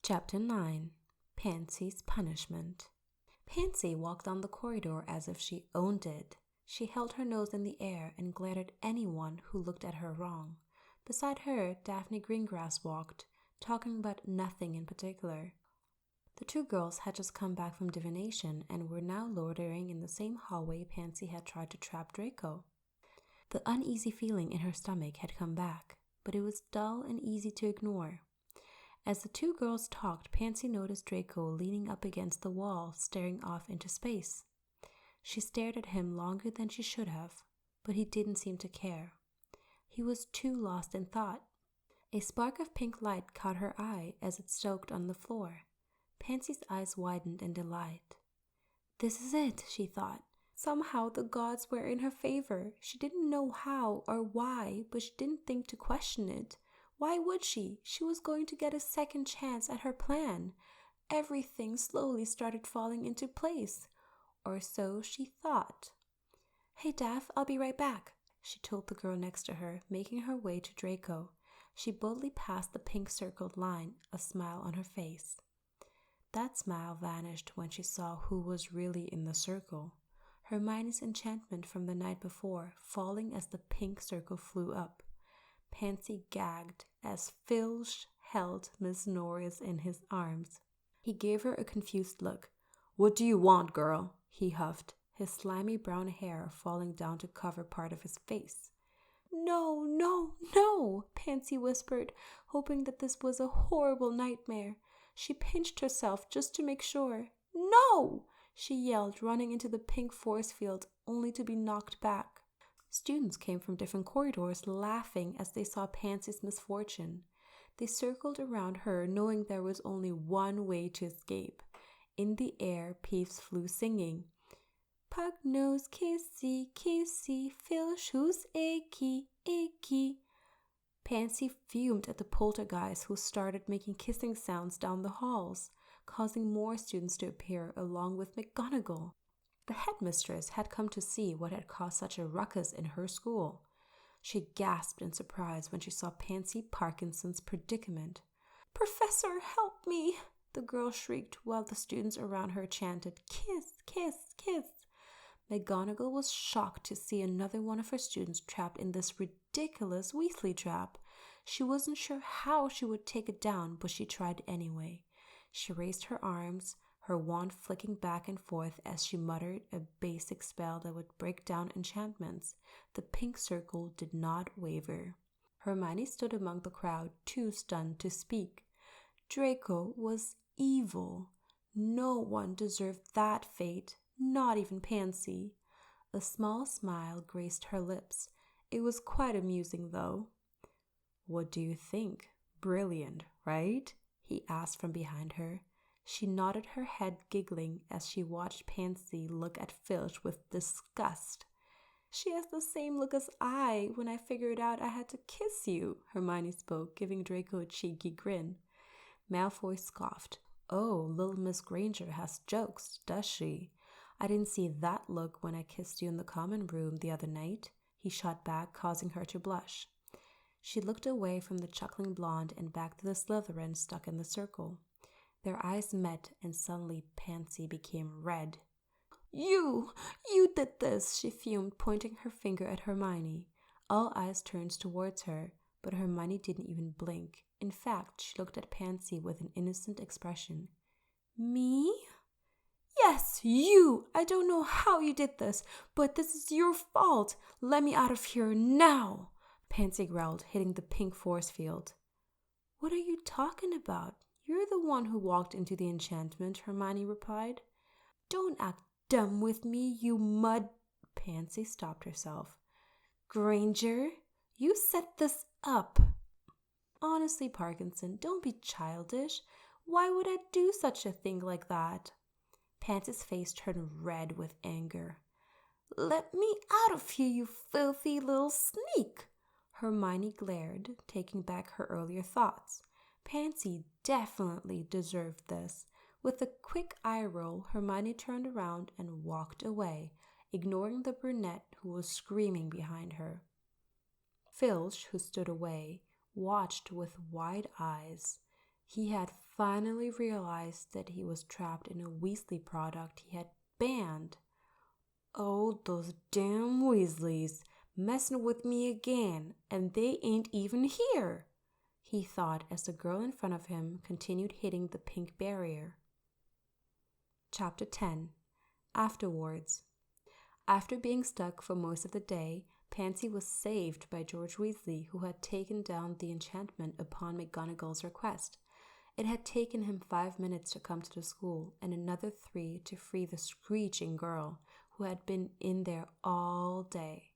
Chapter 9. Pansy's Punishment. Pansy walked down the corridor as if she owned it. She held her nose in the air and glared at anyone who looked at her wrong. Beside her, Daphne Greengrass walked, talking about nothing in particular. The two girls had just come back from divination and were now loitering in the same hallway Pansy had tried to trap Draco. The uneasy feeling in her stomach had come back, but it was dull and easy to ignore. As the two girls talked, Pansy noticed Draco leaning up against the wall, staring off into space. She stared at him longer than she should have, but he didn't seem to care. He was too lost in thought. A spark of pink light caught her eye as it soaked on the floor. Pansy's eyes widened in delight. This is it, she thought. Somehow the gods were in her favor. She didn't know how or why, but she didn't think to question it. Why would she? She was going to get a second chance at her plan. Everything slowly started falling into place. Or so she thought. Hey, Daph, I'll be right back, she told the girl next to her, making her way to Draco. She boldly passed the pink circled line, a smile on her face. That smile vanished when she saw who was really in the circle. Hermione's enchantment from the night before, falling as the pink circle flew up. Pansy gagged as Filch held Miss Norris in his arms. He gave her a confused look. What do you want, girl? He huffed, his slimy brown hair falling down to cover part of his face. No, no, no, Pansy whispered, hoping that this was a horrible nightmare. She pinched herself just to make sure. No! She yelled, running into the pink force field, only to be knocked back. Students came from different corridors, laughing as they saw Pansy's misfortune. They circled around her, knowing there was only one way to escape. In the air, Peeves flew singing, Pug-nose, kissy, kissy, Filch, who's achy, achy. Pansy fumed at the poltergeist who started making kissing sounds down the halls, causing more students to appear along with McGonagall. The headmistress had come to see what had caused such a ruckus in her school. She gasped in surprise when she saw Pansy Parkinson's predicament. Professor, help me! The girl shrieked while the students around her chanted, Kiss, kiss, kiss. McGonagall was shocked to see another one of her students trapped in this ridiculous Weasley trap. She wasn't sure how she would take it down, but she tried anyway. She raised her arms, her wand flicking back and forth as she muttered a basic spell that would break down enchantments. The pink circle did not waver. Hermione stood among the crowd, too stunned to speak. Draco was evil. No one deserved that fate, not even Pansy. A small smile graced her lips. It was quite amusing, though. What do you think? Brilliant, right? He asked from behind her. She nodded her head, giggling as she watched Pansy look at Filch with disgust. She has the same look as I when I figured out I had to kiss you, Hermione spoke, giving Draco a cheeky grin. Malfoy scoffed. Oh, little Miss Granger has jokes, does she? I didn't see that look when I kissed you in the common room the other night, he shot back, causing her to blush. She looked away from the chuckling blonde and back to the Slytherin stuck in the circle. Their eyes met, and suddenly Pansy became red. You did this, she fumed, pointing her finger at Hermione. All eyes turned towards her, but Hermione didn't even blink. In fact, she looked at Pansy with an innocent expression. Me? Yes, you! I don't know how you did this, but this is your fault. Let me out of here now, Pansy growled, hitting the pink force field. What are you talking about? You're the one who walked into the enchantment, Hermione replied. Don't act dumb with me, you mud... Pansy stopped herself. Granger, you set this up. Honestly, Parkinson, don't be childish. Why would I do such a thing like that? Pansy's face turned red with anger. Let me out of here, you filthy little sneak! Hermione glared, taking back her earlier thoughts. Pansy definitely deserved this. With a quick eye roll, Hermione turned around and walked away, ignoring the brunette who was screaming behind her. Filch, who stood away, watched with wide eyes. He had finally realized that he was trapped in a Weasley product he had banned. "Oh, those damn Weasleys, messing with me again, and they ain't even here," he thought as the girl in front of him continued hitting the pink barrier. Chapter 10. Afterwards. After being stuck for most of the day, Pansy was saved by George Weasley, who had taken down the enchantment upon McGonagall's request. It had taken him 5 minutes to come to the school, and another 3 to free the screeching girl, who had been in there all day.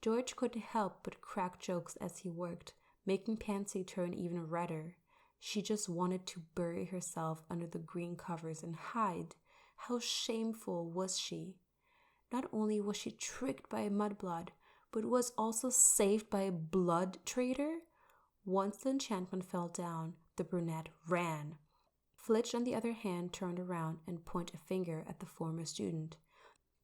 George couldn't help but crack jokes as he worked, making Pansy turn even redder. She just wanted to bury herself under the green covers and hide. How shameful was she? Not only was she tricked by a mudblood, but was also saved by a blood traitor. Once the enchantment fell down, the brunette ran. Flitch, on the other hand, turned around and pointed a finger at the former student.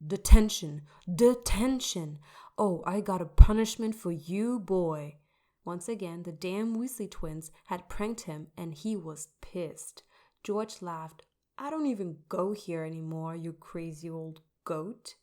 "Detention! Detention! Oh, I got a punishment for you, boy." Once again, the damn Weasley twins had pranked him, and he was pissed. George laughed. "I don't even go here anymore, you crazy old goat."